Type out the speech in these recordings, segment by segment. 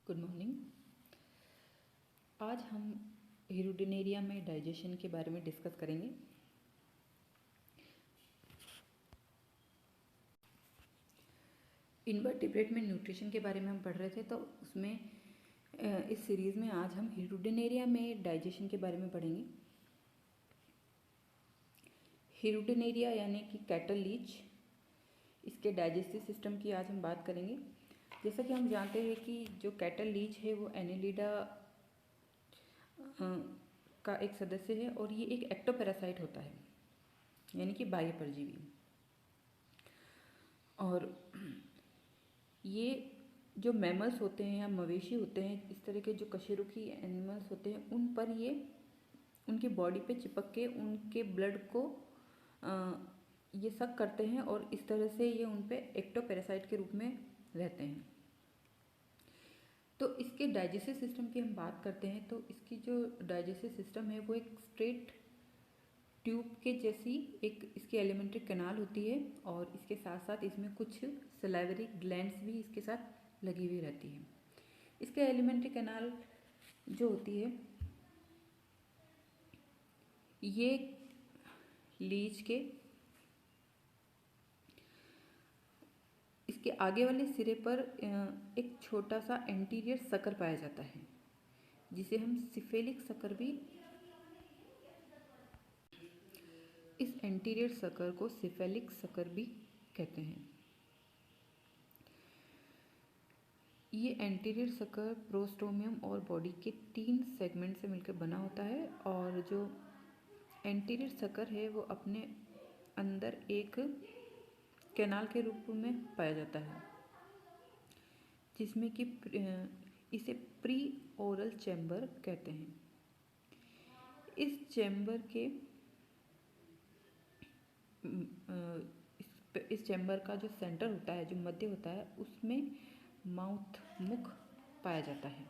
Good morning. आज हम Hirudinaria में डाइजेशन के बारे में डिस्कस करेंगे। इनवर्टिब्रेट में न्यूट्रिशन के बारे में हम पढ़ रहे थे, तो उसमें इस सीरीज़ में आज हम हीरोडिनेरिया में डाइजेशन के बारे में पढ़ेंगे। हीरोडिनेरिया यानी कि कैटल लीच, इसके डाइजेस्टिव सिस्टम की आज हम बात करेंगे। जैसा कि हम जानते हैं कि जो कैटल लीच है वो एनेलिडा का एक सदस्य है और ये एक एक्टोपैरासाइट होता है, यानी कि बाह्य परजीवी। और ये जो मैमल्स होते हैं या मवेशी होते हैं, इस तरह के जो कशेरुकी एनिमल्स होते हैं, उन पर ये उनकी बॉडी पे चिपक के उनके ब्लड को ये सक करते हैं और इस तरह से ये उन पे एक्टोपैरासाइट के रूप में रहते हैं। तो इसके डाइजेस्टिव सिस्टम की हम बात करते हैं, तो इसकी जो डाइजेस्टिव सिस्टम है वो एक स्ट्रेट ट्यूब के जैसी एक इसकी एलिमेंट्री कैनाल होती है और इसके साथ साथ इसमें कुछ सलाइवरी ग्लैंड्स भी इसके साथ लगी हुई रहती है। इसके एलिमेंट्री कैनाल जो होती है ये लीच के इसके आगे वाले सिरे पर एक छोटा सा एंटीरियर सकर पाया जाता है, जिसे हम सिफेलिक सकर भी, इस एंटीरियर सकर को सिफेलिक सकर भी कहते हैं। ये एंटीरियर सकर प्रोस्टोमियम और बॉडी के 3 सेगमेंट से मिलकर बना होता है और जो एंटीरियर सकर है वो अपने अंदर एक कैनाल के रूप में पाया जाता है, जिसमें कि इसे प्री ओरल चैम्बर कहते हैं। इस चैम्बर के इस चैम्बर का जो सेंटर होता है, जो मध्य होता है, उसमें मुख पाया जाता है।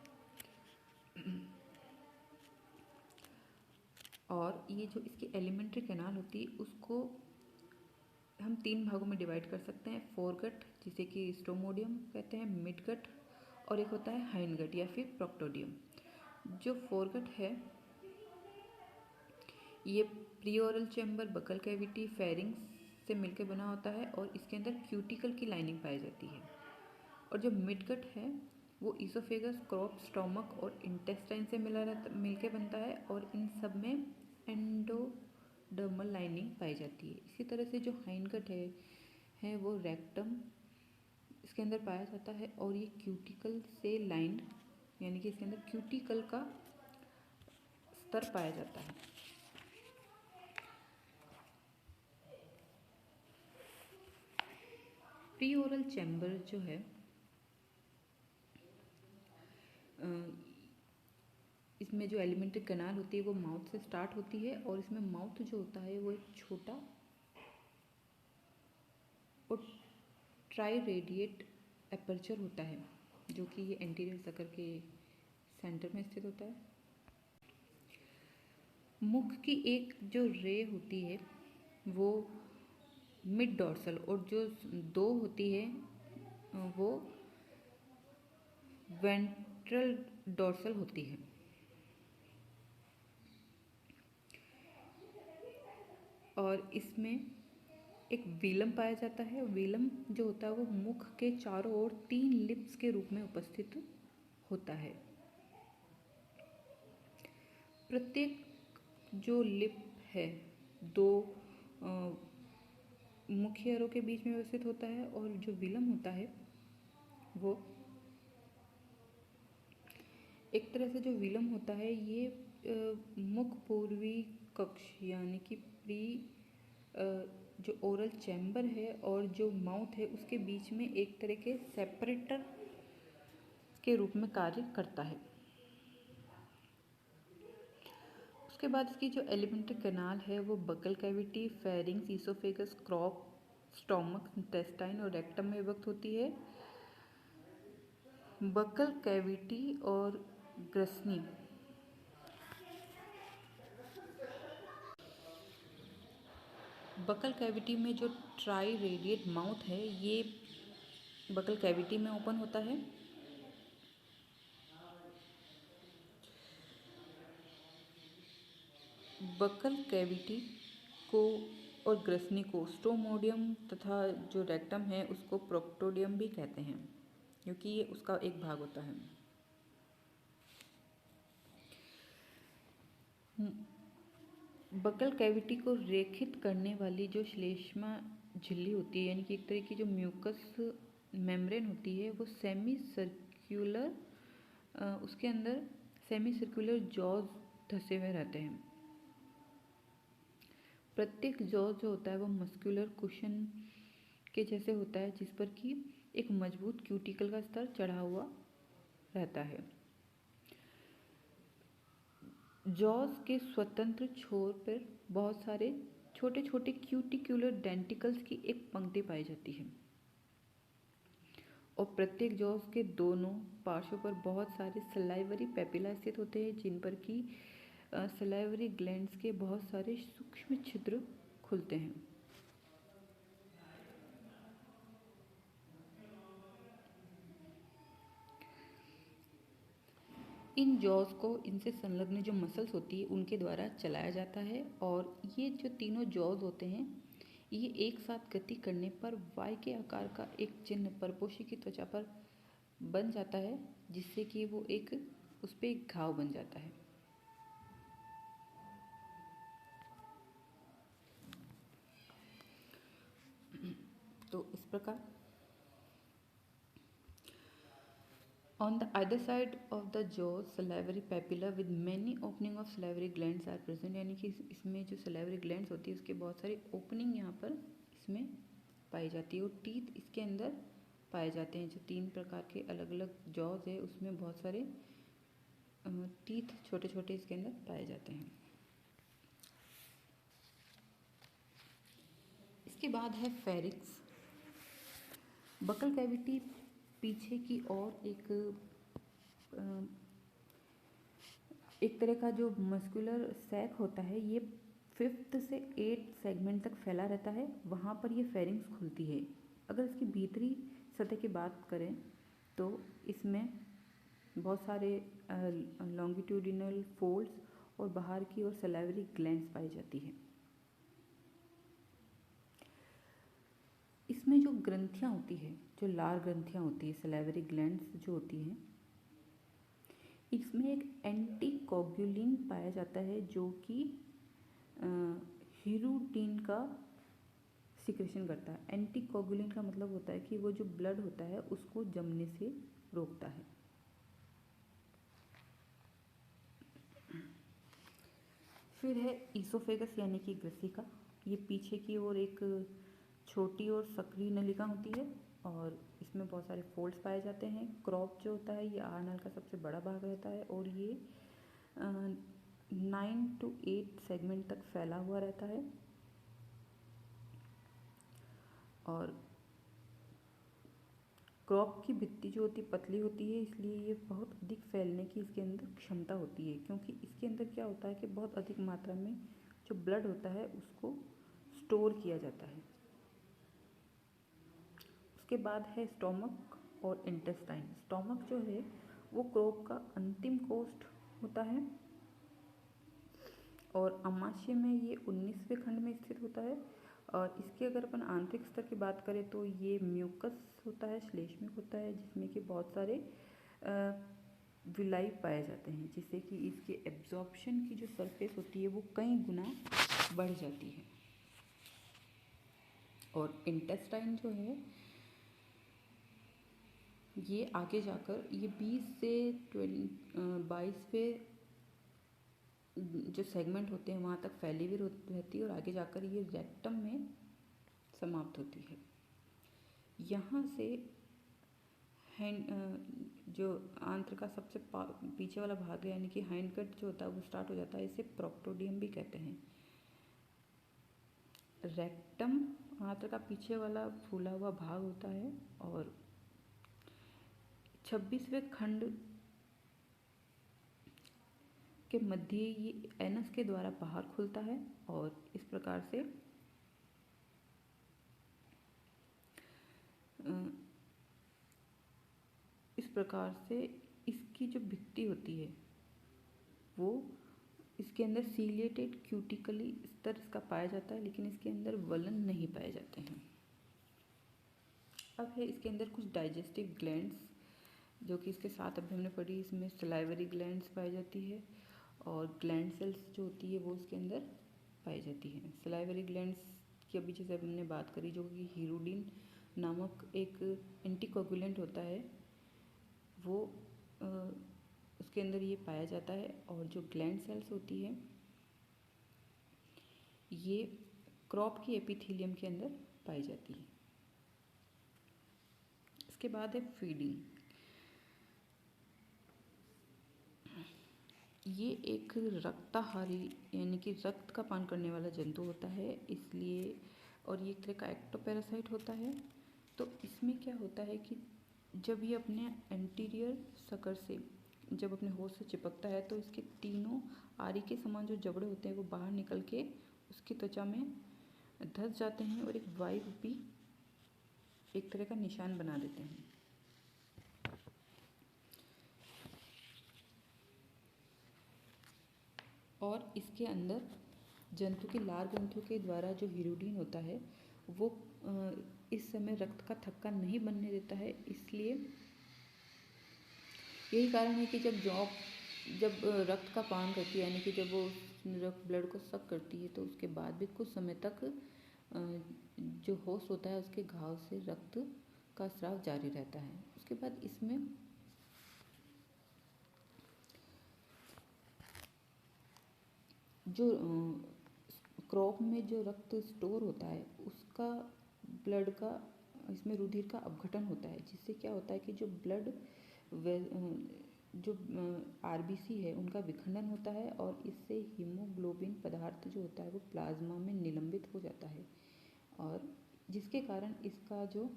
और ये जो इसकी एलिमेंट्री कैनाल होती है उसको हम 3 भागों में डिवाइड कर सकते हैं। फोरगट, जिसे कि स्टोमोडियम कहते हैं, मिडगट और एक होता है हाइंडगट या फिर प्रोक्टोडियम। जो फोरगट है ये प्रीओरल चैम्बर, बकल कैविटी, फेरिंग्स से मिलकर बना होता है और इसके अंदर क्यूटिकल की लाइनिंग पाई जाती है। और जो मिडगट है वो ईसोफेगस, क्रॉप, स्टोमक और इंटेस्टाइन से मिलके बनता है और इन सब में एंडोडर्मल लाइनिंग पाई जाती है। इसी तरह से जो हाइंडगट है वो रेक्टम इसके अंदर पाया जाता है और ये क्यूटिकल से लाइंड, यानी कि इसके अंदर क्यूटिकल का स्तर पाया जाता है। प्री ओरल चैम्बर जो है इसमें जो एलिमेंट्री कैनाल होती है वो माउथ से स्टार्ट होती है और इसमें माउथ जो होता है वो एक छोटा और ट्राई रेडिएट एपर्चर होता है, जो कि ये एंटीरियर सकर के सेंटर में स्थित होता है। मुख की एक जो रे होती है वो मिड डॉर्सल और जो 2 होती है वो वेंट्रल डॉर्सल होती है। और इसमें एक वेलम पाया जाता है। वेलम जो होता है वो मुख के चारों ओर 3 लिप्स के रूप में उपस्थित होता है। प्रत्येक जो लिप है 2 मुख्य अरों के बीच में व्यवस्थित होता है और जो वेलम होता है वो एक तरह से जो वेलम होता है ये मुख पूर्वी कक्ष यानी कि प्री जो ओरल चैम्बर है और जो माउथ है उसके बीच में एक तरह के सेपरेटर के रूप में कार्य करता है। उसके बाद इसकी जो एलिमेंट्री कैनाल है वो buccal cavity, pharynx, oesophagus, crop, stomach, intestine और रेक्टम में विभक्त होती है। बकल कैविटी और ग्रसनी बकल कैविटी में जो ट्राई रेडिएट माउथ है ये बकल कैविटी में ओपन होता है बकल कैविटी को और ग्रसनी को स्टोमोडियम तथा जो रेक्टम है उसको प्रोक्टोडियम भी कहते हैं, क्योंकि ये उसका एक भाग होता है। बकल कैविटी को रेखित करने वाली जो श्लेष्मा झिल्ली होती है, यानी कि एक तरह की जो म्यूकस मेम्ब्रेन होती है, वो सेमी सर्कुलर, उसके अंदर सेमी सर्कुलर जॉज धसे हुए रहते हैं। प्रत्येक जॉज जो होता है वो मस्कुलर कुशन के जैसे होता है, जिस पर कि एक मजबूत क्यूटिकल का स्तर चढ़ा हुआ रहता है। जॉज के स्वतंत्र छोर पर बहुत सारे छोटे छोटे क्यूटिकुलर डेंटिकल्स की एक पंक्ति पाई जाती है, और प्रत्येक जॉज के दोनों पार्श्वों पर बहुत सारे सलाइवरी पेपिला स्थित होते हैं, जिन पर कि सलाइवरी ग्लैंड्स के बहुत सारे सूक्ष्म छिद्र खुलते हैं। इन जॉज को इनसे संलग्न जो मसल्स होती है उनके द्वारा चलाया जाता है, और ये जो तीनों जॉज होते हैं ये एक साथ गति करने पर वाई के आकार का एक चिन्ह परपोषी की त्वचा पर बन जाता है, जिससे कि वो एक उस पर एक घाव बन जाता है। तो इस प्रकार on the other side of the jaw salivary papilla with many opening of salivary glands are present, यानी कि इसमें जो सलाइवरी ग्लैंड्स होती है उसके बहुत सारी ओपनिंग यहाँ पर इसमें पाई जाती है, और टीथ इसके अंदर पाए जाते हैं। जो 3 प्रकार के अलग अलग जॉज है उसमें बहुत सारे टीथ छोटे छोटे इसके अंदर पाए जाते हैं। इसके बाद है फेरिक्स। बकल कैविटी पीछे की ओर एक तरह का जो मस्कुलर सैक होता है, ये 5th से 8th सेगमेंट तक फैला रहता है, वहाँ पर ये फेरिंग्स खुलती है। अगर इसकी भीतरी सतह की बात करें तो इसमें बहुत सारे लॉन्गिट्यूडिनल फोल्ड्स और बाहर की ओर सलाइवरी ग्लैंड्स पाई जाती है। इसमें जो ग्रंथियाँ होती है, जो लार ग्रंथियाँ होती है, सलाइवरी ग्लैंड्स जो होती हैं, इसमें एक एंटीकोगुलिन पाया जाता है जो कि हिरुटीन का सिक्रेशन करता है। एंटीकोगुलिन का मतलब होता है कि वो जो ब्लड होता है उसको जमने से रोकता है। फिर है ईसोफेगस यानी कि ग्रसिका। ये पीछे की ओर एक छोटी और सक्रिय नलिका होती है, और इसमें बहुत सारे फोल्ड्स पाए जाते हैं। क्रॉप जो होता है ये आहार नल का सबसे बड़ा भाग रहता है, और ये 9 to 8 सेगमेंट तक फैला हुआ रहता है, और क्रॉप की भित्ति जो होती है पतली होती है, इसलिए ये बहुत अधिक फैलने की इसके अंदर क्षमता होती है, क्योंकि इसके अंदर क्या होता है कि बहुत अधिक मात्रा में जो ब्लड होता है उसको स्टोर किया जाता है। उसके बाद है स्टोमक और इंटेस्टाइन। स्टोमक जो है वो क्रॉप का अंतिम कोष्ठ होता है, और अमाशय में ये 19वें खंड में स्थित होता है, और इसके अगर अपन आंतरिक स्तर की बात करें तो ये म्यूकस होता है, श्लेष्मिक होता है, जिसमें कि बहुत सारे विलाई पाए जाते हैं, जिससे कि इसके एब्जॉर्प्शन की जो सरफेस होती है वो कई गुना बढ़ जाती है। और इंटेस्टाइन जो है ये आगे जाकर ये 20 से 22वें जो सेगमेंट होते हैं वहाँ तक फैली हुई रहती है, और आगे जाकर ये रेक्टम में समाप्त होती है। यहाँ से हैंड जो आंत्र का सबसे पीछे वाला भाग है, यानी कि हैंड कट जो होता है वो स्टार्ट हो जाता है। इसे प्रोक्टोडियम भी कहते हैं। रेक्टम आंत्र का पीछे वाला फूला हुआ भाग होता है, और 26वें खंड के मध्य ये एनस के द्वारा बाहर खुलता है, और इस प्रकार से इसकी जो भित्ति होती है वो इसके अंदर सीलिएटेड क्यूटिकली स्तर इसका पाया जाता है, लेकिन इसके अंदर वलन नहीं पाए जाते हैं। अब है इसके अंदर कुछ डाइजेस्टिव ग्लैंड्स, जो कि इसके साथ अभी हमने पढ़ी। इसमें सलाइवरी ग्लैंड्स पाई जाती है और ग्लैंड सेल्स जो होती है वो इसके अंदर पाई जाती है। सलाइवरी ग्लैंड्स की अभी जैसे हमने बात करी, जो कि हीरोडिन नामक एक एंटीकोगुलेंट होता है, वो उसके अंदर ये पाया जाता है। और जो ग्लैंड सेल्स होती है ये क्रॉप की एपिथेलियम के अंदर पाई जाती है। इसके बाद है फीडिंग। ये एक रक्ताहारी यानी कि रक्त का पान करने वाला जंतु होता है, इसलिए और ये एक तरह का एक्टोपैरासाइट होता है। तो इसमें क्या होता है कि जब ये अपने एंटीरियर सकर से जब अपने होस्ट से चिपकता है तो इसके तीनों आरी के समान जो जबड़े होते हैं वो बाहर निकल के उसकी त्वचा में धंस जाते हैं और एक वाई रूपी एक तरह का निशान बना देते हैं। और इसके अंदर जंतु की लार ग्रंथियों के द्वारा जो हीरोडिन होता है वो इस समय रक्त का थक्का नहीं बनने देता है। इसलिए यही कारण है कि जब रक्त का पान करती है, यानी कि जब वो ब्लड को सक करती है, तो उसके बाद भी कुछ समय तक जो होस्ट होता है उसके घाव से रक्त का स्राव जारी रहता है। उसके बाद इसमें जो क्रॉप में जो रक्त स्टोर होता है उसका ब्लड का इसमें रुधिर का अपघटन होता है, जिससे क्या होता है कि जो ब्लड जो आरबीसी है उनका विखंडन होता है और इससे हीमोग्लोबिन पदार्थ जो होता है वो प्लाज्मा में निलंबित हो जाता है, और जिसके कारण इसका जो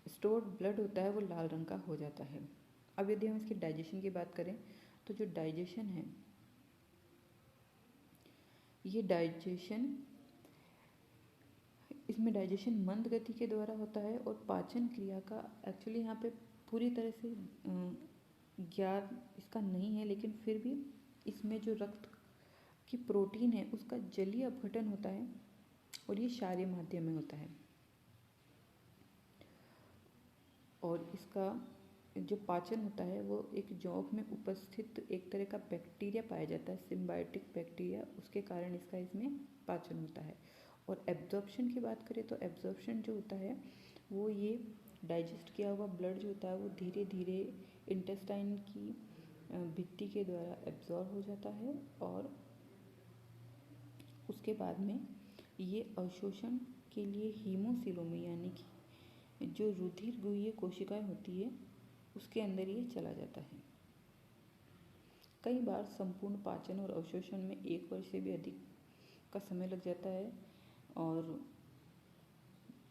स्टोर्ड ब्लड होता है वो लाल रंग का हो जाता है। अब यदि हम इसके डाइजेशन की बात करें तो जो डाइजेशन है, ये डाइजेशन इसमें डाइजेशन मंद गति के द्वारा होता है और पाचन क्रिया का एक्चुअली यहाँ पे पूरी तरह से ज्ञात इसका नहीं है, लेकिन फिर भी इसमें जो रक्त की प्रोटीन है उसका जलीय अपघटन होता है और ये क्षारीय माध्यम में होता है। और इसका जो पाचन होता है वो एक जौक में उपस्थित एक तरह का बैक्टीरिया पाया जाता है, सिम्बायोटिक बैक्टीरिया, उसके कारण इसका इसमें पाचन होता है। और एब्जॉर्प्शन की बात करें तो एब्जॉर्प्शन जो होता है वो ये डाइजेस्ट किया हुआ ब्लड जो होता है वो धीरे धीरे इंटेस्टाइन की भित्ति के द्वारा एब्जॉर्ब हो जाता है और उसके बाद में ये अवशोषण के लिए हीमोसिलोमी यानी कि जो रुधिर गुहीय कोशिकाएं होती है उसके अंदर ये चला जाता है। कई बार संपूर्ण पाचन और अवशोषण में 1 वर्ष से भी अधिक का समय लग जाता है और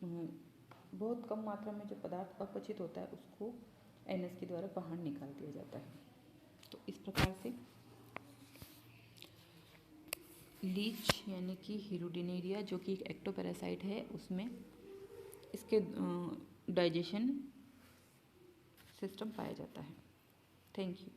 बहुत कम मात्रा में जो पदार्थ अपचित होता है उसको एनएस के द्वारा बाहर निकाल दिया जाता है। तो इस प्रकार से लीच यानी कि हीरोडिनेरिया जो कि एक एक्टोपैरासाइट है उसमें इसके डाइजेशन सिस्टम पाया जाता है। Thank you.